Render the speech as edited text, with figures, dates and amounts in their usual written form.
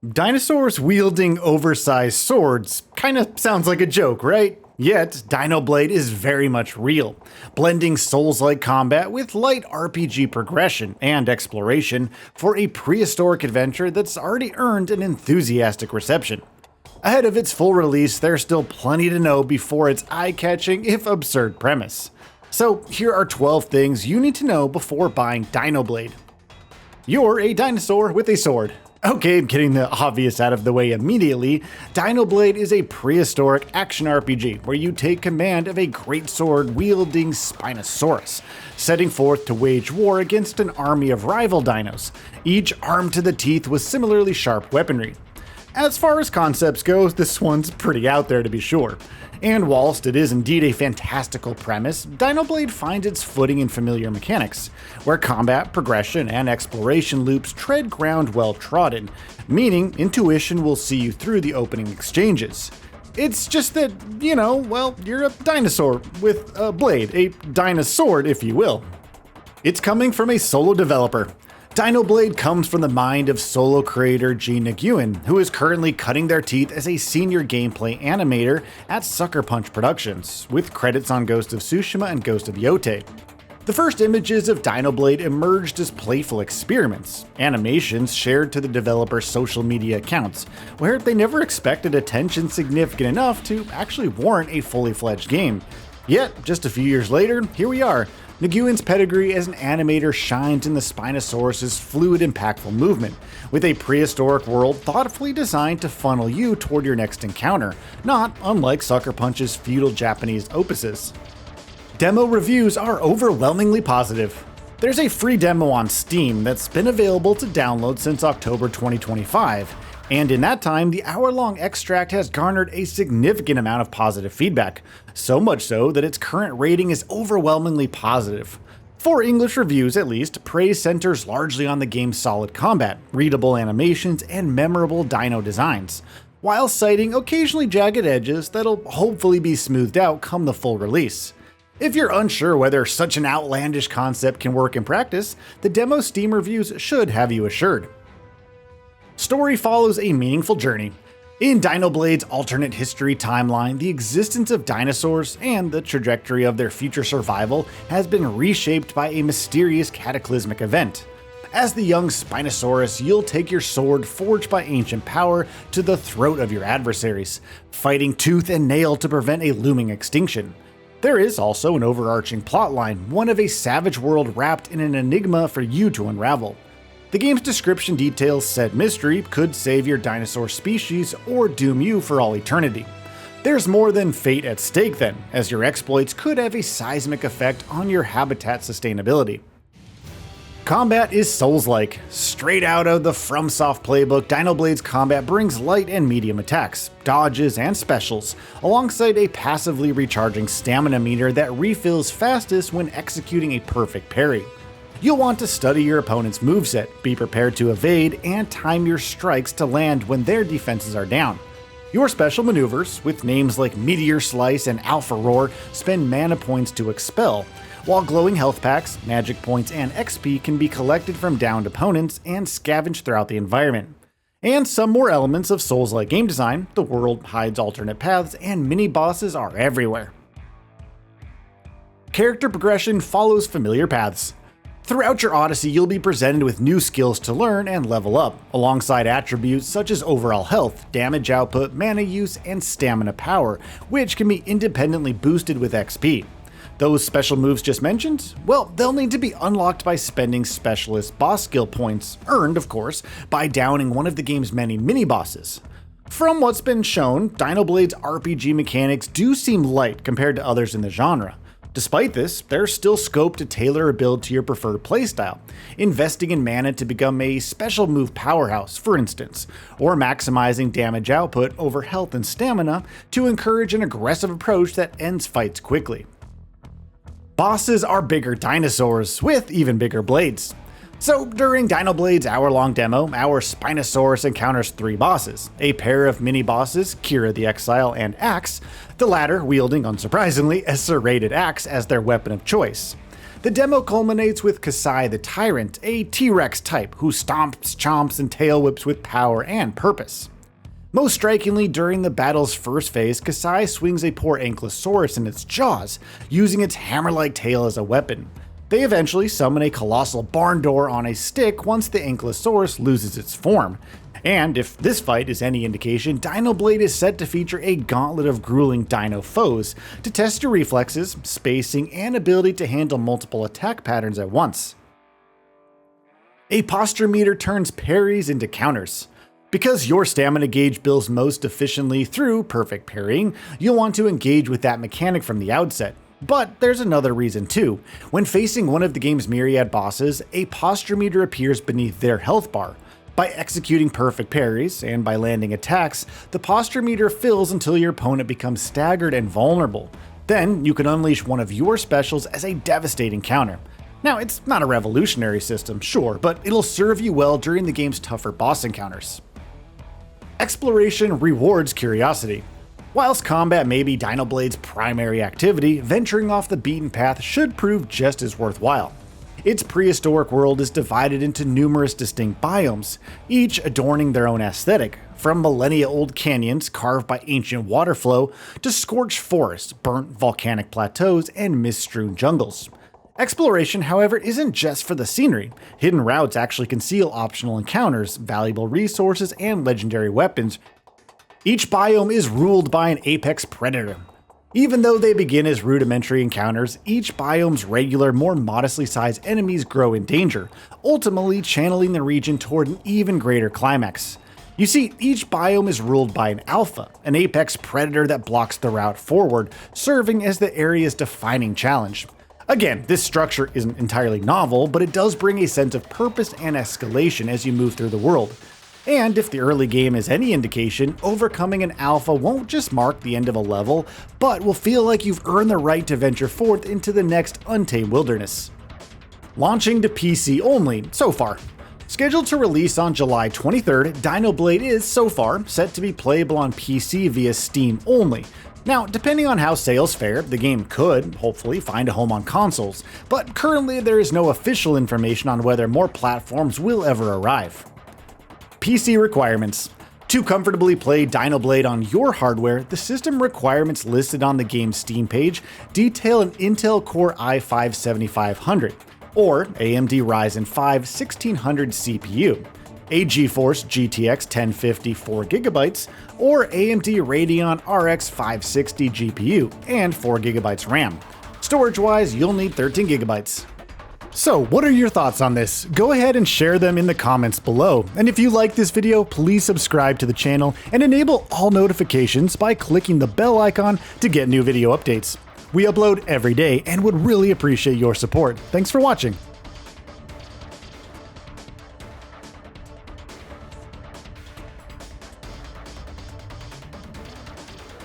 Dinosaurs wielding oversized swords kinda sounds like a joke, right? Yet, Dinoblade is very much real, blending Souls-like combat with light RPG progression and exploration for a prehistoric adventure that's already earned an enthusiastic reception. Ahead of its full release, there's still plenty to know before its eye-catching, if absurd, premise. So here are 12 things you need to know before buying Dinoblade. You're a dinosaur with a sword. Okay, getting the obvious out of the way immediately, Dinoblade is a prehistoric action RPG where you take command of a great sword wielding Spinosaurus, setting forth to wage war against an army of rival dinos, each armed to the teeth with similarly sharp weaponry. As far as concepts goes, this one's pretty out there to be sure. And whilst it is indeed a fantastical premise, Dinoblade finds its footing in familiar mechanics, where combat, progression, and exploration loops tread ground well trodden, meaning intuition will see you through the opening exchanges. It's just that, you're a dinosaur with a blade, a dinosaur if you will. It's coming from a solo developer. Dinoblade comes from the mind of solo creator G Nguyen, who is currently cutting their teeth as a senior gameplay animator at Sucker Punch Productions, with credits on Ghost of Tsushima and Ghost of Yotei. The first images of Dinoblade emerged as playful experiments, animations shared to the developer's social media accounts, where they never expected attention significant enough to actually warrant a fully fledged game. Yet, just a few years later, here we are. Nguyen's pedigree as an animator shines in the Spinosaurus' fluid, impactful movement, with a prehistoric world thoughtfully designed to funnel you toward your next encounter, not unlike Sucker Punch's feudal Japanese opuses. Demo reviews are overwhelmingly positive. There's a free demo on Steam that's been available to download since October 2025, and in that time, the hour-long extract has garnered a significant amount of positive feedback, so much so that its current rating is overwhelmingly positive. For English reviews at least, praise centers largely on the game's solid combat, readable animations, and memorable dino designs, while citing occasionally jagged edges that'll hopefully be smoothed out come the full release. If you're unsure whether such an outlandish concept can work in practice, the demo Steam reviews should have you assured. Story follows a meaningful journey. In Dinoblade's alternate history timeline, the existence of dinosaurs and the trajectory of their future survival has been reshaped by a mysterious cataclysmic event. As the young Spinosaurus, you'll take your sword forged by ancient power to the throat of your adversaries, fighting tooth and nail to prevent a looming extinction. There is also an overarching plotline, one of a savage world wrapped in an enigma for you to unravel. The game's description details said mystery could save your dinosaur species or doom you for all eternity. There's more than fate at stake then, as your exploits could have a seismic effect on your habitat sustainability. Combat is Souls-like. Straight out of the FromSoft playbook, Dinoblade's combat brings light and medium attacks, dodges, and specials, alongside a passively recharging stamina meter that refills fastest when executing a perfect parry. You'll want to study your opponent's moveset, be prepared to evade, and time your strikes to land when their defenses are down. Your special maneuvers, with names like Meteor Slice and Alpha Roar, spend mana points to expel, while glowing health packs, magic points, and XP can be collected from downed opponents and scavenged throughout the environment. And some more elements of Souls-like game design, the world hides alternate paths, and mini-bosses are everywhere. Character progression follows familiar paths. Throughout your Odyssey, you'll be presented with new skills to learn and level up, alongside attributes such as overall health, damage output, mana use, and stamina power, which can be independently boosted with XP. Those special moves just mentioned? Well, they'll need to be unlocked by spending specialist boss skill points, earned, of course, by downing one of the game's many mini-bosses. From what's been shown, Dinoblade's RPG mechanics do seem light compared to others in the genre. Despite this, there's still scope to tailor a build to your preferred playstyle, investing in mana to become a special move powerhouse, for instance, or maximizing damage output over health and stamina to encourage an aggressive approach that ends fights quickly. Bosses are bigger dinosaurs with even bigger blades. So during Dinoblade's hour-long demo, our Spinosaurus encounters 3 bosses, a pair of mini-bosses, Kira the Exile and Axe, the latter wielding, unsurprisingly, a serrated axe as their weapon of choice. The demo culminates with Kasai the Tyrant, a T-Rex type who stomps, chomps, and tail whips with power and purpose. Most strikingly, during the battle's first phase, Kasai swings a poor Ankylosaurus in its jaws, using its hammer-like tail as a weapon. They eventually summon a colossal barn door on a stick once the Ankylosaurus loses its form. And if this fight is any indication, Dinoblade is set to feature a gauntlet of grueling dino foes to test your reflexes, spacing, and ability to handle multiple attack patterns at once. A posture meter turns parries into counters. Because your stamina gauge builds most efficiently through perfect parrying, you'll want to engage with that mechanic from the outset. But there's another reason too. When facing one of the game's myriad bosses, a posture meter appears beneath their health bar. By executing perfect parries, and by landing attacks, the posture meter fills until your opponent becomes staggered and vulnerable. Then you can unleash one of your specials as a devastating counter. Now, it's not a revolutionary system, sure, but it'll serve you well during the game's tougher boss encounters. Exploration rewards curiosity. Whilst combat may be Dinoblade's primary activity, venturing off the beaten path should prove just as worthwhile. Its prehistoric world is divided into numerous distinct biomes, each adorning their own aesthetic, from millennia-old canyons carved by ancient water flow to scorched forests, burnt volcanic plateaus, and mist-strewn jungles. Exploration, however, isn't just for the scenery. Hidden routes actually conceal optional encounters, valuable resources, and legendary weapons. Each biome is ruled by an apex predator. Even though they begin as rudimentary encounters, each biome's regular, more modestly sized enemies grow in danger, ultimately channeling the region toward an even greater climax. You see, each biome is ruled by an alpha, an apex predator that blocks the route forward, serving as the area's defining challenge. Again, this structure isn't entirely novel, but it does bring a sense of purpose and escalation as you move through the world. And if the early game is any indication, overcoming an alpha won't just mark the end of a level, but will feel like you've earned the right to venture forth into the next untamed wilderness. Launching to PC only so far. Scheduled to release on July 23rd, Dinoblade is, so far, set to be playable on PC via Steam only. Now, depending on how sales fare, the game could, hopefully, find a home on consoles, but currently there is no official information on whether more platforms will ever arrive. PC requirements. To comfortably play Dinoblade on your hardware, the system requirements listed on the game's Steam page detail an Intel Core i5-7500, or AMD Ryzen 5 1600 CPU, a GeForce GTX 1050 4GB, or AMD Radeon RX 560 GPU and 4GB RAM. Storage-wise, you'll need 13GB. So, what are your thoughts on this? Go ahead and share them in the comments below. And if you like this video, please subscribe to the channel and enable all notifications by clicking the bell icon to get new video updates. We upload every day and would really appreciate your support. Thanks for watching.